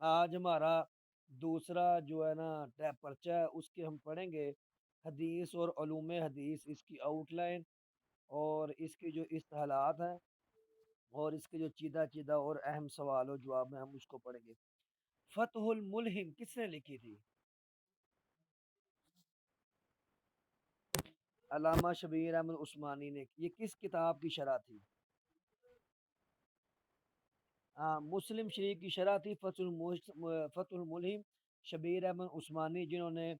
آج ہمارا دوسرا جو ہے نا پرچہ ہے، اس کے ہم پڑھیں گے حدیث اور علوم حدیث، اس کی آؤٹ لائن اور اس کی جو اصطلاحات ہیں اور اس کے جو چیدہ چیدہ اور اہم سوال و جواب ہیں ہم اس کو پڑھیں گے۔ فتح الملہم کس نے لکھی تھی؟ علامہ شبیر احمد عثمانی نے۔ یہ کس کتاب کی شرح تھی؟ ہاں، مسلم شریف کی شرح تھی فتح الملہم، شبیر احمد عثمانی، جنہوں نے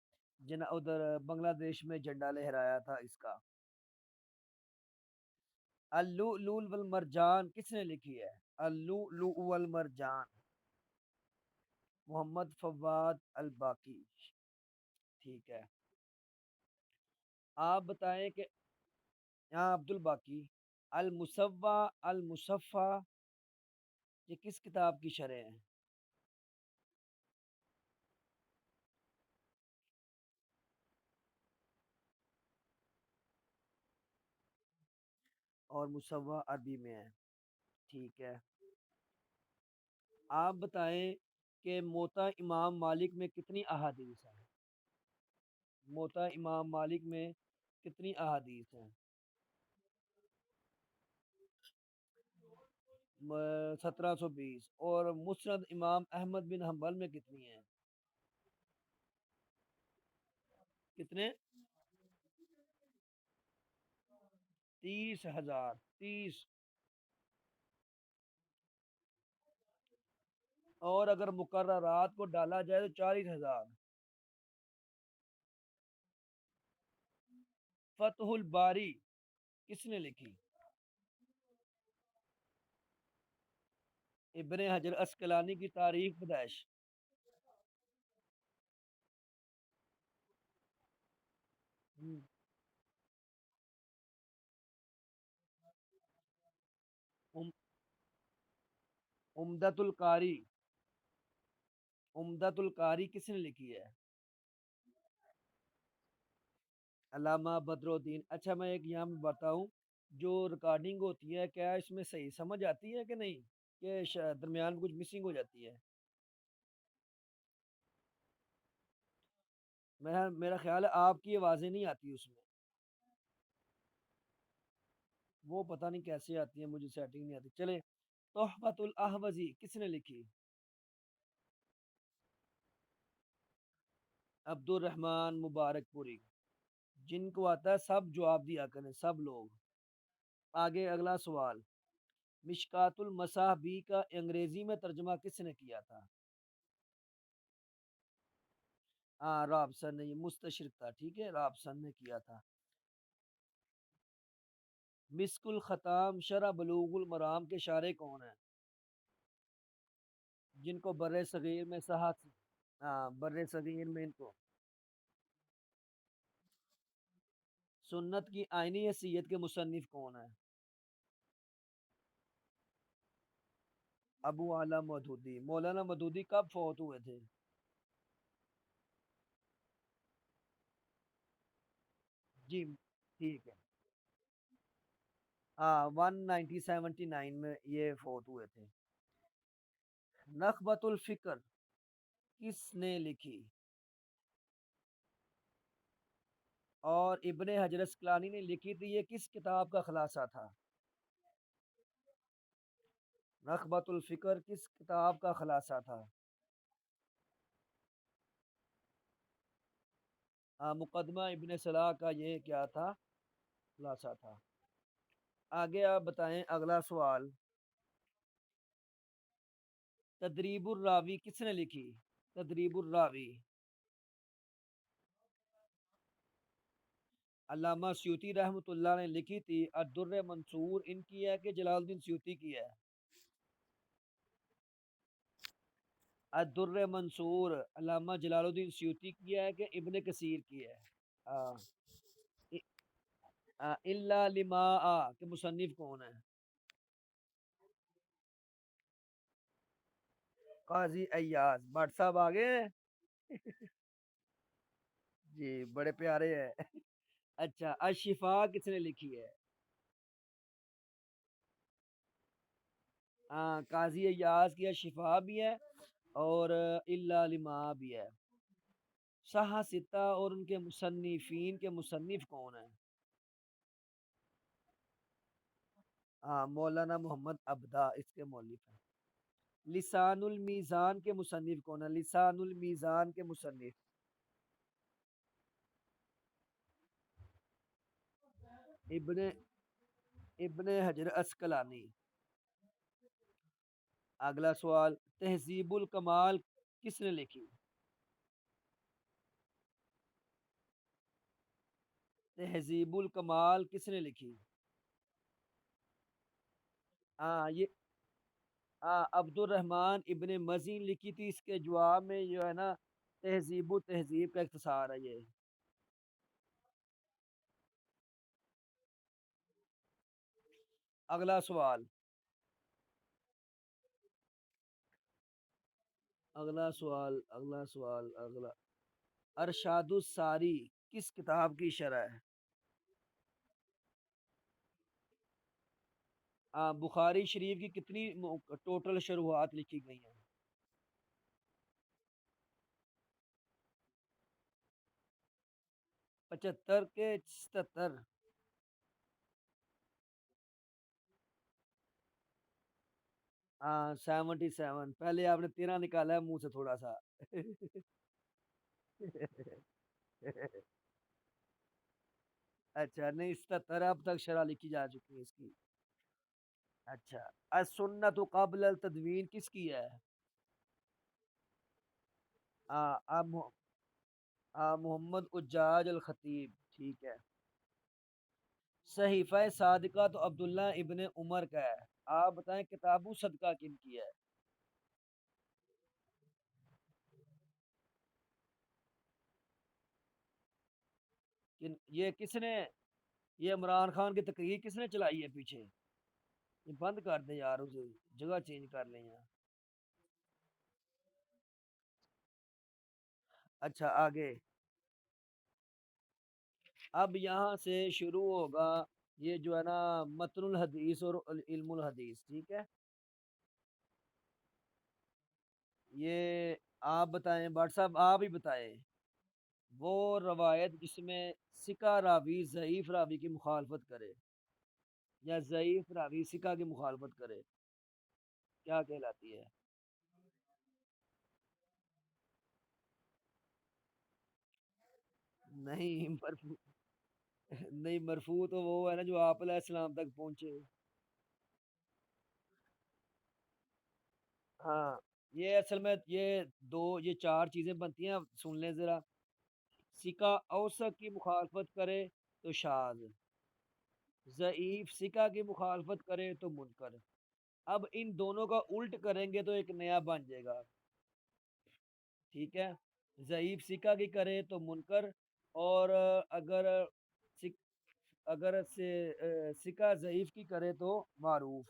ادھر بنگلہ دیش میں جھنڈا لہرایا تھا اس کا۔ اللؤلؤ والمرجان کس نے لکھی ہے؟ اللؤلؤ والمرجان، محمد فواد الباقی۔ ٹھیک ہے، آپ بتائیں کہ ہاں عبد الباقی۔ المصوع المصفہ یہ کس کتاب کی شرح ہے؟ اور مصوع عربی میں ہے۔ ٹھیک ہے، آپ بتائیں کہ موطا امام مالک میں کتنی احادیث ہیں؟ موطا امام مالک میں کتنی احادیث ہیں؟ 1720۔ اور مسند امام احمد بن حنبل میں کتنی ہیں؟ کتنے؟ 30,000، 30۔ اور اگر مقررات کو ڈالا جائے تو 40,000۔ فتح الباری کس نے لکھی؟ ابن حجر اسقلانی کی تاریخ پیدائش؟ ہم، عمدۃ القاری، عمدۃ القاری کس نے لکھی ہے؟ علامہ بدر الدین۔ اچھا میں ایک یہاں بتاؤں، جو ریکارڈنگ ہوتی ہے کیا اس میں صحیح سمجھ آتی ہے کہ نہیں، کہ درمیان میں کچھ مسنگ ہو جاتی ہے؟ میرا خیال ہے آپ کی آوازیں نہیں آتی اس میں۔ وہ پتہ نہیں کیسے آتی ہے، مجھے سیٹنگ نہیں آتی۔ چلے، تحفۃ الاحوزی کس نے لکھی؟ عبد الرحمن مبارک پوری۔ جن کو آتا ہے سب جواب دیا کریں، سب لوگ۔ آگے اگلا سوال، مشکات المصابیح کا انگریزی میں ترجمہ کس نے کیا تھا؟ ہاں رابسن نے، یہ مستشرق تھا، ٹھیک ہے، رابسن نے کیا تھا۔ مسک الختام شرح بلوغ المرام کے شارح کون ہیں؟ جن کو بر صغیر میں صحت، ہاں بر صغیر میں ان کو سنت کی آئینی حیثیت کے مصنف کون ہیں؟ ابو اعلیٰ مودودی۔ مولانا مودودی کب فوت ہوئے تھے؟ جی ٹھیک ہے، ہاں 1979 میں یہ فوت ہوئے تھے۔ نخبۃ الفکر کس نے لکھی؟ اور ابن حجر اسقلانی نے لکھی تھی، یہ کس کتاب کا خلاصہ تھا؟ نخبۃ الفکر کس کتاب کا خلاصہ تھا؟ مقدمہ ابن صلاح کا یہ کیا تھا؟ خلاصہ تھا۔ آگے آپ بتائیں اگلا سوال، تدریب الراوی کس نے لکھی؟ تدریب الراوی، علامہ سیوطی رحمۃ اللہ نے لکھی تھی۔ الدر منصور ان کی ہے کہ جلال الدین سیوطی کی ہے؟ الدر منصور علامہ جلال الدین سیوطی کی ہے کہ ابن کثیر کی ہے؟ آ، الا لما کہ مصنف کون ہے؟ قاضی ایاز۔ بٹ صاحب آگے ہیں؟ جی بڑے پیارے ہیں۔ اچھا، الشفا کس نے لکھی ہے؟ ہاں قاضی ایاز کی الشفا بھی ہے، اور الا لما بھی ہے۔ صحا ستہ اور ان کے مصنفین کے مصنف کون ہیں؟ ہاں، مولانا محمد ابدا اس کے مؤلف ہیں۔ لسان المیزان کے مصنف کون ہیں؟ لسان المیزان کے مصنف ابن ابن حجر اسقلانی۔ اگلا سوال، تہذیب الکمال کس نے لکھی؟ تہذیب الکمال کس نے لکھی؟ ہاں یہ عبد الرحمن ابن مزین لکھی تھی، اس کے جواب میں جو ہے نا تہذیب و تہذیب کا اختصار ہے یہ۔ اگلا سوال، اگلا ارشاد الساری کس کتاب کی شرح ہے؟ بخاری شریف کی کتنی ٹوٹل شروحات لکھی گئی ہیں؟ 75 کے 77؟ 77، پہلے آپ نے 13 نکالا ہے منہ سے تھوڑا سا۔ اچھا نہیں، 77 اب تک شرح لکھی جا چکی ہے اس کی۔ اچھا، السنت قبل التدوین کس کی ہے؟ اب محمد اجاج الخطیب، ٹھیک ہے۔ صحیفہ صادقہ تو عبداللہ ابن عمر کا ہے، آپ بتائیں کتاب صدقہ کن کی ہے؟ یہ کس نے، یہ عمران خان کی تقریر کس نے چلائی ہے پیچھے؟ یہ بند کر دیں یار، اسے جگہ چینج کر لیں یار۔ اچھا آگے، اب یہاں سے شروع ہوگا یہ جو ہے نا متن الحدیث اور علم الحدیث، ٹھیک ہے۔ یہ آپ بتائیں، بٹ صاحب آپ ہی بتائیں، وہ روایت جس میں سکہ راوی ضعیف راوی کی مخالفت کرے یا ضعیف راوی سکہ کی مخالفت کرے، کیا کہلاتی ہے؟ نہیں مرفوع، نہیں مرفوع تو وہ ہے نا جو آپ علیہ السلام تک پہنچے۔ ہاں، یہ اصل میں یہ چار چیزیں بنتی ہیں، سن لیں ذرا۔ سکہ اوثق کی مخالفت کرے تو شاذ، ضعیف سکہ کی مخالفت کرے تو منکر۔ اب ان دونوں کا الٹ کریں گے تو ایک نیا بن جائے گا، ٹھیک ہے۔ ضعیف سکہ کی کرے تو منکر، اور اگر سکہ ضعیف کی کرے تو معروف۔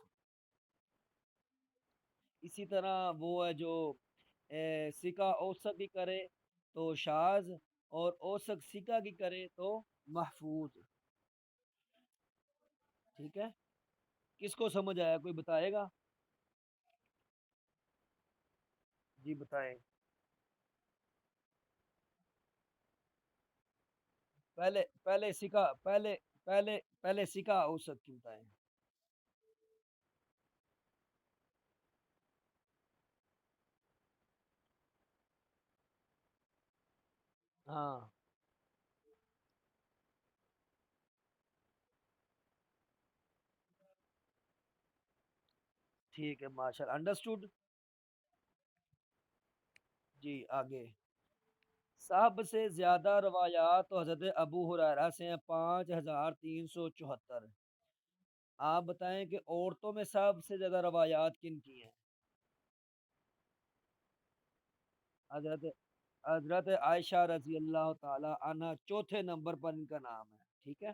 اسی طرح وہ ہے جو سکہ اوثق کی کرے تو شاذ، اور اوثق سکہ کی کرے تو محفوظ، ٹھیک ہے۔ کس کو سمجھ آیا، کوئی بتائے گا؟ جی بتائیں، پہلے سکہ پہلے سکہ اوسط کی بتائیں۔ ہاں ٹھیک ہے، ماشاء اللہ انڈرسٹوڈ۔ جی آگے، سب سے زیادہ روایات تو حضرت ابو ہریرہ سے ہیں 5374۔ آپ بتائیں کہ عورتوں میں سب سے زیادہ روایات کن کی ہیں؟ حضرت حضرت عائشہ رضی اللہ تعالی عنہ چوتھے نمبر پر ان کا نام ہے، ٹھیک ہے۔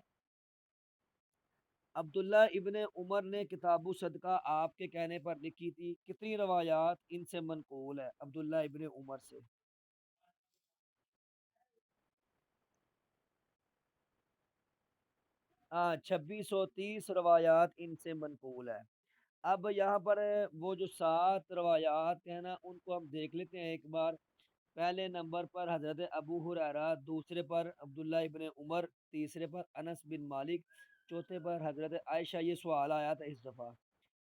عبداللہ ابن عمر نے کتاب صدقہ آپ کے کہنے پر لکھی تھی، کتنی روایات ان سے منقول ہے عبداللہ ابن عمر سے؟ ہاں، 2630 روایات ان سے منقول ہے۔ اب یہاں پر وہ جو 7 روایات ہیں نا ان کو ہم دیکھ لیتے ہیں ایک بار۔ پہلے نمبر پر حضرت ابو ہریرہ، دوسرے پر عبداللہ ابن عمر، تیسرے پر انس بن مالک، چوتھے پر حضرت عائشہ، یہ سوال آیا تھا اس دفعہ،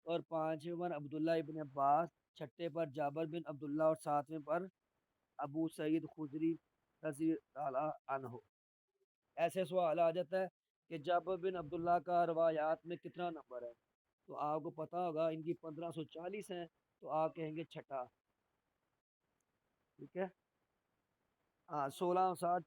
اور پانچویں پر عبداللہ ابن عباس، چھٹے پر جابر بن عبداللہ، اور ساتویں پر ابو سعید خدری رضی اللہ عنہ۔ ایسے سوال آ جاتا ہے کہ جابر بن عبداللہ کا روایات میں کتنا نمبر ہے، تو آپ کو پتا ہوگا ان کی 1540 ہیں، تو آپ کہیں گے چھٹا۔ ٹھیک ہے، ہاں 1660۔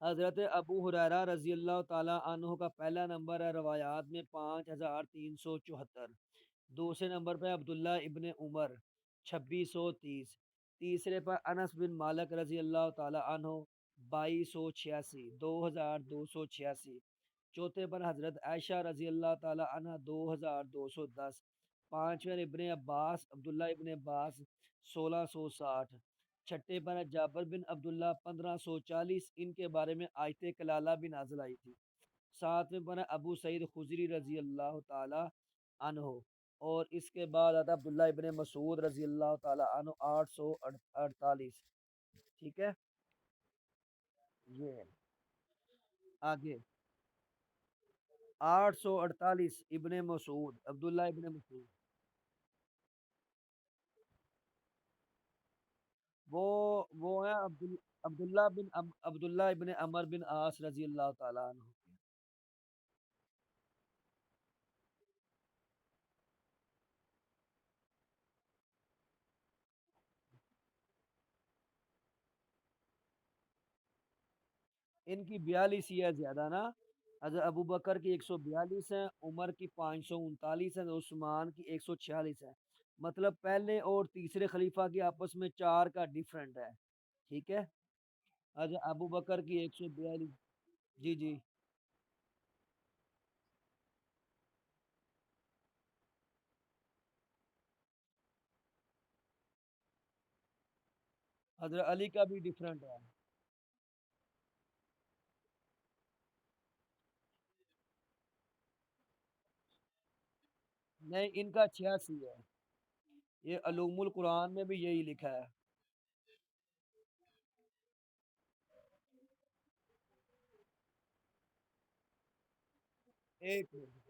حضرت ابو ہریرہ رضی اللہ تعالی عنہ کا پہلا نمبر ہے روایات میں 5374۔ دوسرے نمبر پہ عبداللہ ابن عمر 2630۔ تیسرے پر انس بن مالک رضی اللہ تعالی عنہ 2286، 2286۔ چوتھے پر حضرت عائشہ رضی اللہ تعالی عنہ 2210۔ پانچویں ابن عباس عبداللہ ابن عباس 1660۔ چھٹے پر جابر بن عبداللہ 1540، ان کے بارے میں آیت کلالہ بھی نازل آئی تھی۔ ساتویں پر ابو سعید خضری رضی اللہ تعالی عنہ، اور اس کے بعد آتا عبداللہ ابن مسعود رضی اللہ تعالی عنہ 848۔ ٹھیک ہے، یہ ہے آگے 848 ابن مسعود، عبداللہ ابن مسعود، وہ ہے عبداللہ ابن عمر بن عاص رضی اللہ تعالی عنہ۔ ان کی 42 ہی ہے زیادہ نا، حضرت ابو بکر کی 142 ہیں، عمر کی 539 ہیں، عثمان کی 146 ہے۔ مطلب پہلے اور تیسرے خلیفہ کی آپس میں 4 کا ڈیفرنٹ ہے۔ ٹھیک ہے، حضرت ابو بکر کی 142۔ جی جی، حضرت علی کا بھی ڈیفرنٹ ہے۔ نہیں، ان کا 86 ہے، یہ علوم القرآن میں بھی یہی لکھا ہے۔ ایک منٹ،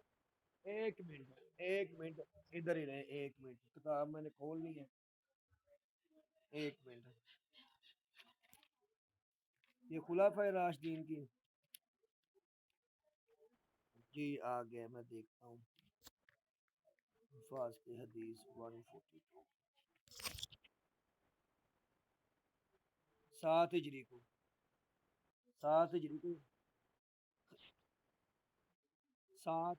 ایک منٹ، ایک منٹ، ادھر ہی رہے، ایک منٹ، کتاب میں نے کھول لی ہے، ایک منٹ۔ یہ خلافہ راشدین کی، جی آ گیا، میں دیکھتا ہوں۔ الفاظ کی حدیث 142، 7 ہجری کو، 7 ہجری کو، 7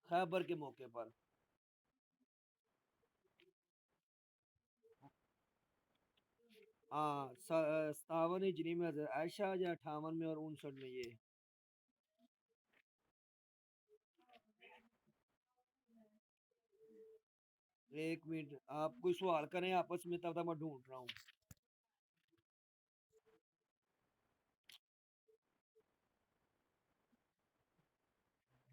خیبر کے موقع پر۔ ہاں 57 ہجری میں حضرت عائشہ، یا 58 میں اور 59 میں یہ۔ ایک منٹ، آپ کوئی سوال کریں آپس میں، تب تک میں ڈھونڈ رہا ہوں۔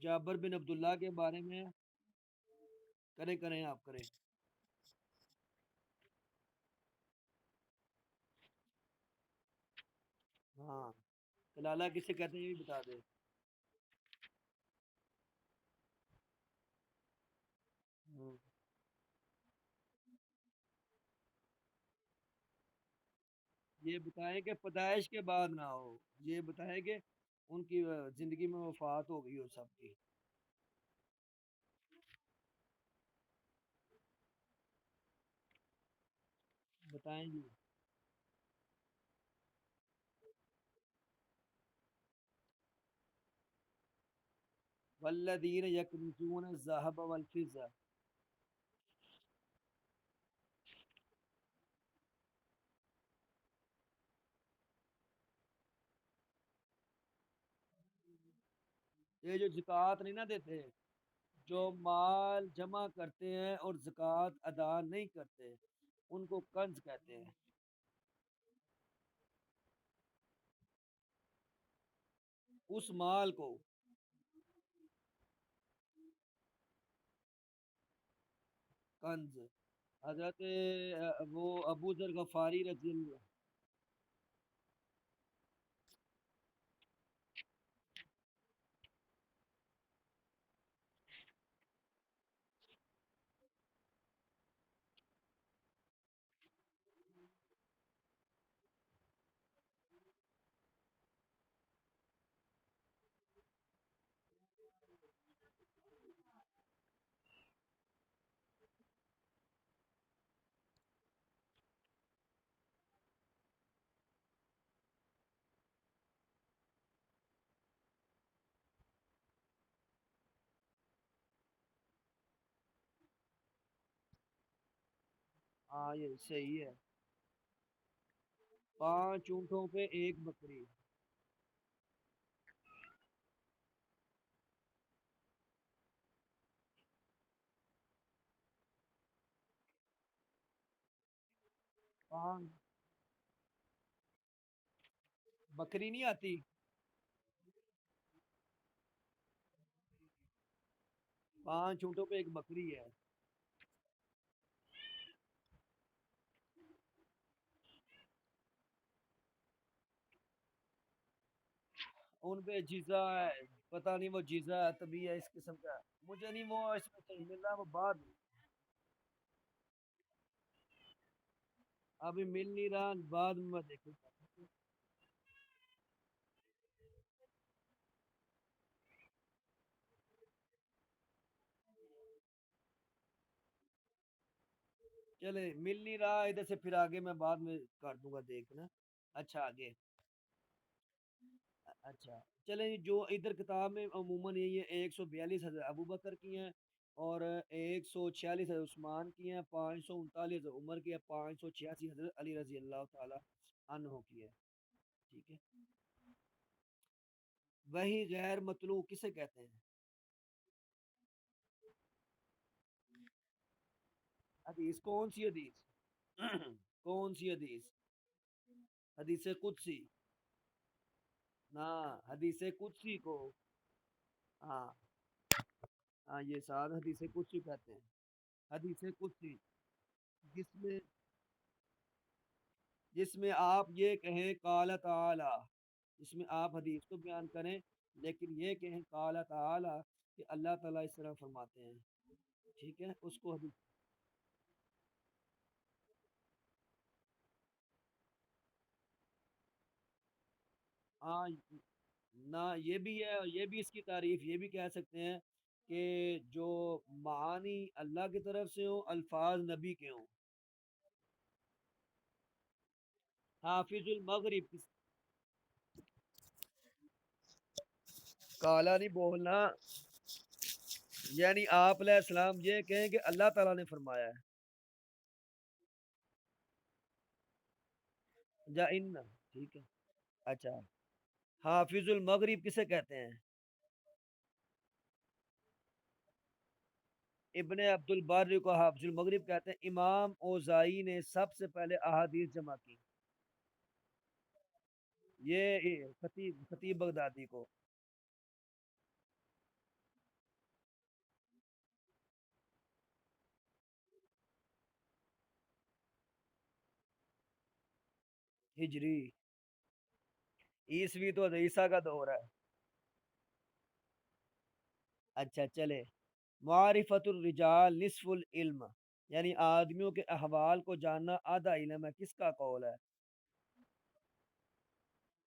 جابر بن عبداللہ کے بارے میں کریں، کریں آپ کریں۔ ہاں، کلالہ کسے کہتے ہیں یہ بھی بتا دے۔ ہوں، یہ بتائیں کہ پیدائش کے بعد نہ ہو، یہ بتائیں کہ ان کی زندگی میں وفات ہو گئی ہو سب کی۔ بتائیں جی۔ والذین یکنزون الذھب والفضہ، یہ جو زکوٰۃ نہیں نہ دیتے، جو مال جمع کرتے ہیں اور زکوٰۃ ادا نہیں کرتے، ان کو کنز کہتے ہیں۔ اس مال کو کنز حضرت وہ ابو ذر غفاری رضی اللہ. ہاں یہ صحیح ہے. 5 اونٹوں پہ ایک بکری. 5 بکری نہیں آتی. 5 اونٹوں پہ ایک بکری ہے. ان پہ جیزا ہے. پتہ نہیں وہ جیزا ہے تبھی ہے اس قسم کا. مجھے نہیں وہ اس میں صحیح مل رہا وہ بعد. ابھی مل نہیں رہا بعد میں دیکھوں گا. چلے مل نہیں رہا ادھر سے پھر آگے میں بعد میں کر دوں گا دیکھنا. اچھا آگے. اچھا چلیں جو ادھر کتاب میں عموماً یہ 142 حضرت ابو بکر کی ہیں اور 146 حضرت عثمان کی ہیں 539 حضرت عمر کی ہے 586 حضرت علی رضی اللہ تعالی عنہ کی ہے. ٹھیک ہے. وہی غیر مطلوع کسے کہتے ہیں؟ حدیث کون سی حدیث؟ کون سی حدیث؟ حدیث قدسی. نہ حدیث قدسی کو. ہاں ہاں یہ سات حدیث قدسی کہتے ہیں. حدیث قدسی جس میں جس میں آپ یہ کہیں قال تعالی. جس میں آپ حدیث کو بیان کریں لیکن یہ کہیں قال تعالی کہ اللہ تعالیٰ اس طرح فرماتے ہیں. ٹھیک ہے اس کو حدیث. ہاں نہ یہ بھی ہے یہ بھی اس کی تعریف یہ بھی کہہ سکتے ہیں کہ جو معانی اللہ کی طرف سے ہوں الفاظ نبی کے ہوں. حافظ المغرب کالا نہیں بولنا. یعنی آپ علیہ السلام یہ کہیں کہ اللہ تعالیٰ نے فرمایا ہے. یا ان. ٹھیک ہے. اچھا حافظ المغرب کسے کہتے ہیں؟ ابن عبد البر کو حافظ المغرب کہتے ہیں. امام اوزائی نے سب سے پہلے احادیث جمع کی. یہ خطیب خطیب بغدادی کو. ہجری. عیسوی تو عیسیٰ کا دور ہے. اچھا چلے. معرفت الرجال نصف العلم. یعنی آدمیوں کے احوال کو جاننا آدھا علم ہے کس کا قول ہے؟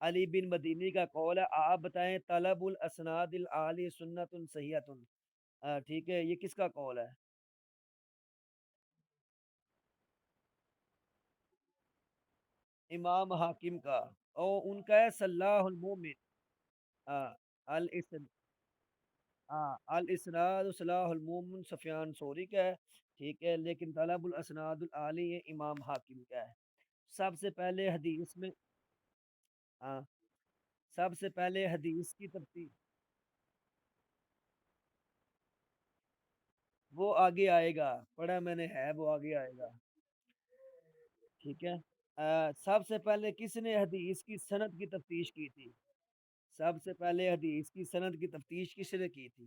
علی بن مدینی کا قول ہے. آپ بتائیں طلب الاسناد العالی سنت صحیحۃ. ٹھیک ہے یہ کس کا قول ہے؟ امام حاکم کا. اور ان کا ہے صلاح المومن. الاسن الاسناد صلاح المومن سفیان سوری کا ہے. ٹھیک ہے لیکن طلب الاسناد العالی یہ امام حاکم کا ہے. سب سے پہلے حدیث میں. ہاں سب سے پہلے حدیث کی ترتیب. وہ آگے آئے گا. پڑھا میں نے ہے وہ آگے آئے گا. ٹھیک ہے. سب سے پہلے کس نے حدیث کی سند کی تفتیش کی تھی؟ سب سے پہلے حدیث کی سند کی تفتیش کس نے کی تھی؟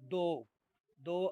2 2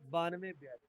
9282।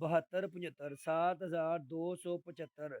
72 75, 7275,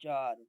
4।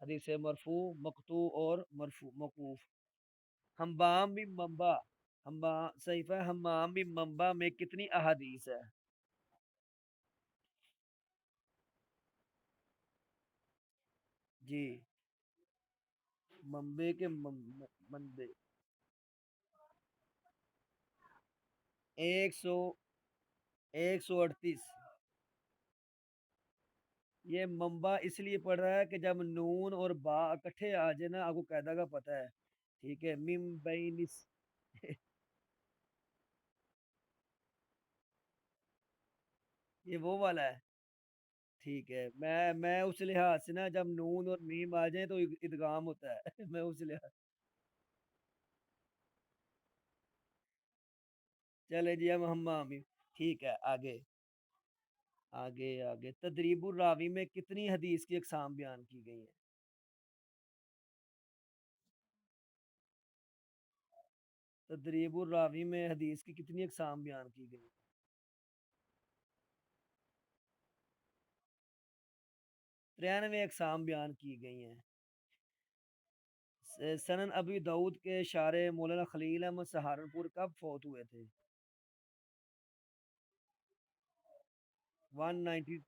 حدیث مرفوع، مقطوع اور مرفوع موقوف۔ ہمام بن منبع، صحیفہ ہمام بن منبع میں کتنی احادیث ہے؟ جی، منبع کے منبع 138۔ یہ منبع اس لیے پڑھ رہا ہے کہ جب نون اور با اکٹھے آ جائے نا، آپ کو قاعدہ کا پتہ ہے، ٹھیک ہے، من بین یہ وہ والا ہے، ٹھیک ہے، میں اس لحاظ سے نا جب نون اور میم آ جائیں تو ادغام ہوتا ہے میں اس لحاظ، چلے جی ہم آمین، ٹھیک ہے، آگے آگے آگے تدریب الراوی میں کتنی حدیث کی اقسام بیان کی گئی ہیں؟ تدریب الراوی میں حدیث کی کتنی اقسام بیان کی گئی ہیں؟ ترانوے اقسام بیان کی گئی ہیں۔ سنن ابی دعود کے شارع مولانا خلیل احمد سہارنپور کب فوت ہوئے تھے؟ 190،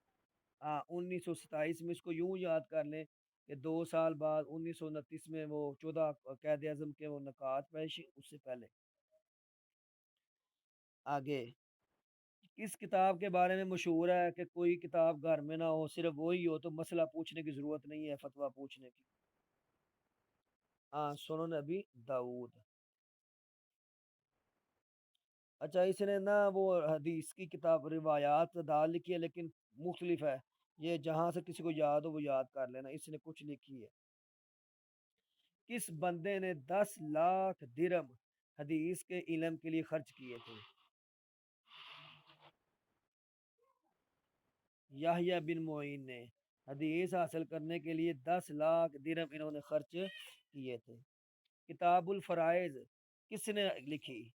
1927 میں، اس کو یوں یاد کر لیں کہ 2 سال بعد 1929 میں وہ 14 قید اعظم کے وہ نکات پیش اس سے پہلے۔ آگے کس کتاب کے بارے میں مشہور ہے کہ کوئی کتاب گھر میں نہ ہو، صرف وہی ہو تو مسئلہ پوچھنے کی ضرورت نہیں ہے، فتویٰ پوچھنے کی؟ ہاں، سنن نبی داؤد۔ اچھا، اس نے نا وہ حدیث کی کتاب روایات ڈال لکھی ہے لیکن مختلف ہے، یہ جہاں سے کسی کو یاد ہو وہ یاد کر لینا، اس نے کچھ لکھی ہے۔ کس بندے نے 10 لاکھ درم حدیث کے علم کے لیے خرچ کیے تھے؟ یحییٰ بن معین نے حدیث حاصل کرنے کے لیے 10 لاکھ درم انہوں نے خرچ کیے تھے۔ کتاب الفرائض کس نے لکھی؟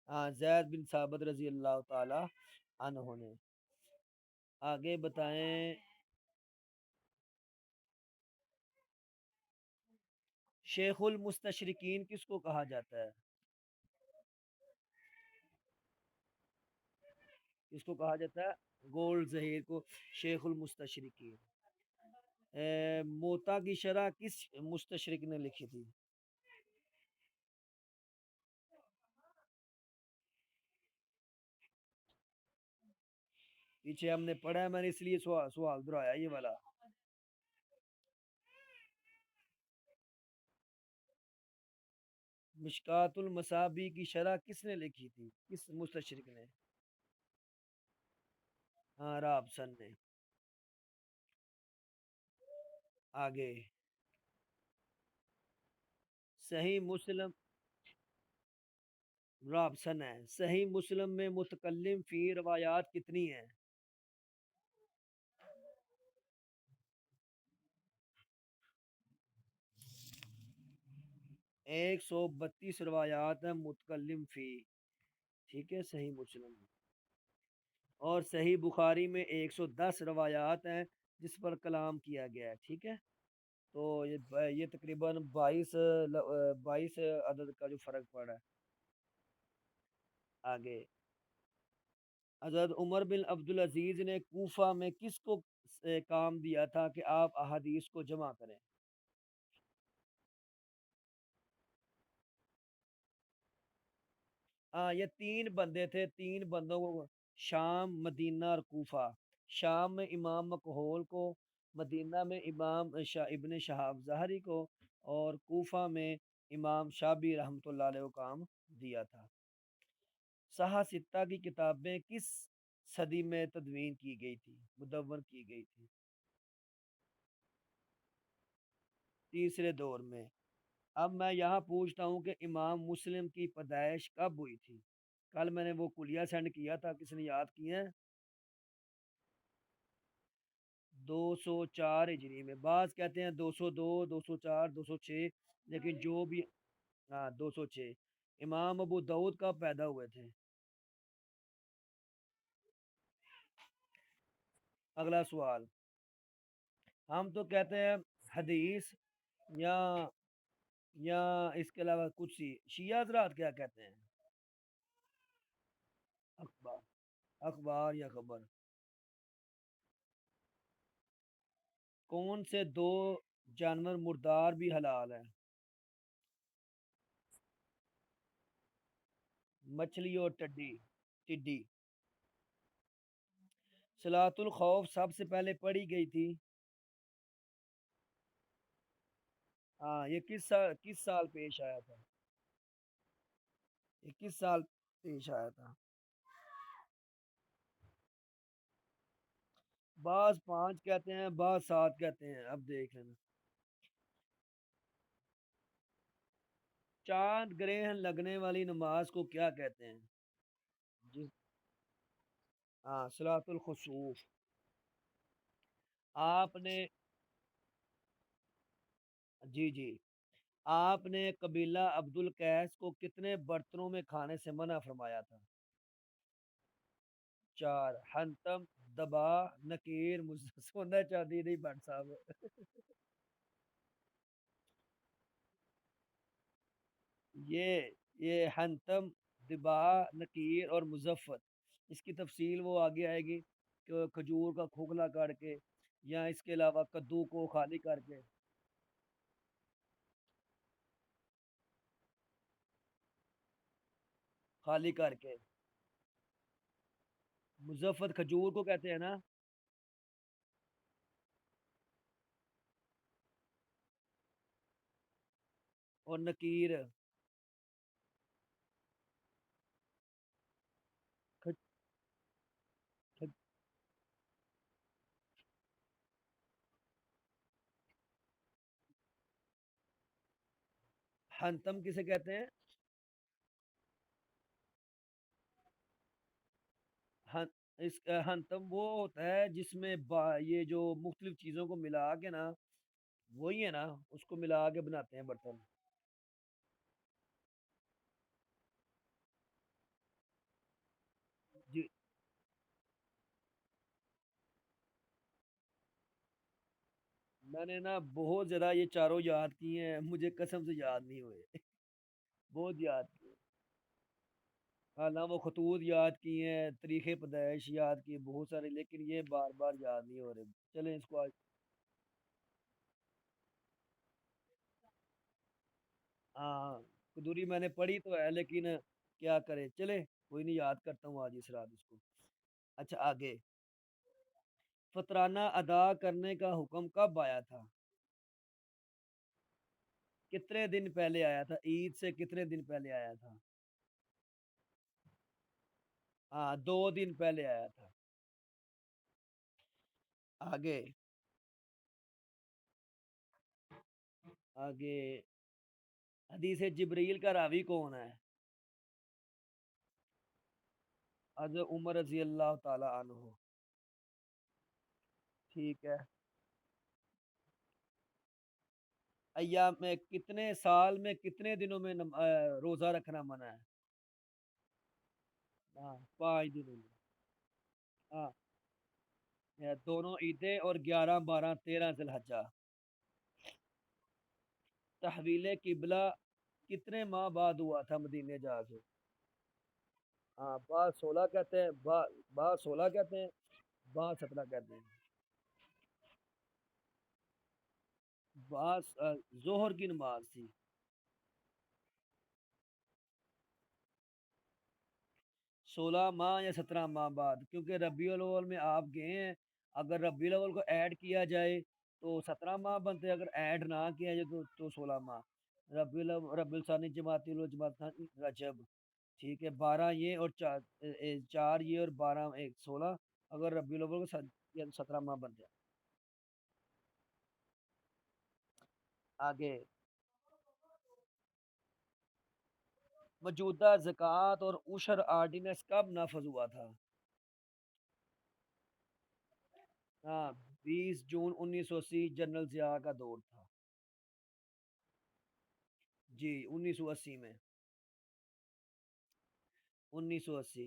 ہاں، زید بن ثابت رضی اللہ تعالی عنہ نے۔ آگے بتائیں، شیخ المستشرقین کس کو کہا جاتا ہے؟ کس کو کہا جاتا ہے؟ گولڈ ظہیر کو شیخ المستشرقین۔ موتا کی شرح کس مستشرق نے لکھی تھی؟ پیچھے ہم نے پڑھا ہے، میں نے اس لیے سوال دہرایا یہ والا۔ مشکات المصابی کی شرح کس نے لکھی تھی، کس مستشرق نے؟ ہاں، رابسن نے۔ آگے صحیح مسلم، رابسن ہے، صحیح مسلم میں متکلم فی روایات کتنی ہیں؟ 132 روایات ہیں متکلم فی، ٹھیک ہے، صحیح مسلم میں۔ اور صحیح بخاری میں 110 روایات ہیں جس پر کلام کیا گیا ہے، ٹھیک ہے، تو یہ تقریباً 22 عدد کا جو فرق پڑا ہے۔ آگے حضرت عمر بن عبدالعزیز نے کوفہ میں کس کو کام دیا تھا کہ آپ احادیث کو جمع کریں؟ ہاں، یہ 3 بندے تھے، 3 بندوں کو، شام، مدینہ اور کوفہ۔ شام میں امام مکحول کو، مدینہ میں امام ابن شہاب ظاہری کو، اور کوفہ میں امام شابی رحمۃ اللہ علیہ کو کام دیا تھا۔ صحا ستہ کی کتابیں کس صدی میں تدوین کی گئی تھی، مدون کی گئی تھی؟ تیسرے دور میں۔ اب میں یہاں پوچھتا ہوں کہ امام مسلم کی پیدائش کب ہوئی تھی؟ کل میں نے وہ کلیہ سینڈ کیا تھا، کس نے یاد کیا ہے؟ 204 ہجری میں، بعض کہتے ہیں 202، 204، 206، لیکن جو بھی، ہاں، 206۔ امام ابو داؤد کب پیدا ہوئے تھے؟ اگلا سوال، ہم تو کہتے ہیں حدیث، یا اس کے علاوہ کچھ شیعہ حضرات کیا کہتے ہیں؟ اخبار، اخبار یا خبر؟ کون سے دو جانور مردار بھی حلال ہیں؟ مچھلی اور ٹڈی۔ صلاۃ الخوف سب سے پہلے پڑھی گئی تھی؟ ہاں، یہ کس سال پیش آیا تھا؟ یہ کس سال پیش آیا تھا؟ بعض 5 کہتے ہیں، بعض 7 کہتے ہیں، اب دیکھ لینا۔ چاند گرہن لگنے والی نماز کو کیا کہتے ہیں؟ جس ہاں، صلاۃ الخسوف۔ آپ نے جی جی، آپ نے قبیلہ عبد القیس کو کتنے برتنوں میں کھانے سے منع فرمایا تھا؟ 4، حنتم، دبا، نکیر، سونا چاندی نہیں بن صاحب۔ یہ حنتم، دبا، نکیر اور مظفر، اس کی تفصیل وہ آگے آئے گی کہ کھجور کا کھوکھلا کر کے، یا اس کے علاوہ کدو کو خالی کر کے۔ خالی کر کے مظفر کھجور کو کہتے ہیں نا؟ اور نکیر؟ کھ- کھ- ہنتم کسے کہتے ہیں؟ ہن ہنتم وہ ہوتا ہے جس میں یہ جو مختلف چیزوں کو ملا کے نا، وہی ہے نا، اس کو ملا کے بناتے ہیں برتن۔ جی، میں نے نا بہت زیادہ یہ چاروں یاد کیے ہیں، مجھے قسم سے یاد نہیں ہوئے۔ بہت یاد کیے۔ ہاں نا، وہ خطوط یاد کیے ہیں، طریقے پیدائش یاد کیے بہت سارے، لیکن یہ بار بار یاد نہیں ہو رہے۔ چلیں اس کو آج، ہاں، قدوری میں نے پڑھی تو ہے، لیکن کیا کرے، چلے کوئی نہیں، یاد کرتا ہوں آج اس رات اس کو۔ اچھا، آگے، فطرانہ ادا کرنے کا حکم کب آیا تھا؟ کتنے دن پہلے آیا تھا؟ عید سے کتنے دن پہلے آیا تھا؟ ہاں، 2 دن پہلے آیا تھا۔ آگے، آگے، حدیث جبریل کا راوی کون ہے؟ حضرت عمر رضی اللہ تعالی عنہ۔ ٹھیک ہے، ایام میں کتنے سال میں کتنے دنوں میں روزہ رکھنا منع ہے؟ ہاں، 5 دنوں میں۔ ہاں، یہ دونوں عیدیں اور 11، 12، 13 ذی الحجہ۔ تحویل قبلہ کتنے ماہ بعد ہوا تھا مدینے جا کے؟ ہاں، بعض 16 کہتے ہیں، بعض 16 کہتے ہیں، بعض 17 کہتے ہیں۔ بعض ظہر کی نماز تھی۔ 16 ماہ یا 17 ماہ بعد، کیونکہ ربیع الاول میں آپ گئے ہیں، اگر ربیع الاول کو ایڈ کیا جائے تو 17 ماہ بنتے، اگر ایڈ نہ کیا جائے تو 16 ماہ۔ ربیع الثانی، جماعتی الاول، جماعت ثانی، رجب، ٹھیک ہے، 12 یہ اور 4 یہ اور 12 ایک 16، اگر ربیع الاول کو 17 ماہ بنتے ہیں۔ آگے، موجودہ زکوٰۃ اور عشر آرڈیننس کب نافذ ہوا تھا؟ ہاں، 20 جون 1980، جنرل ضیاء کا دور تھا۔ جی، 1980 میں، 1980۔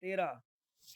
13।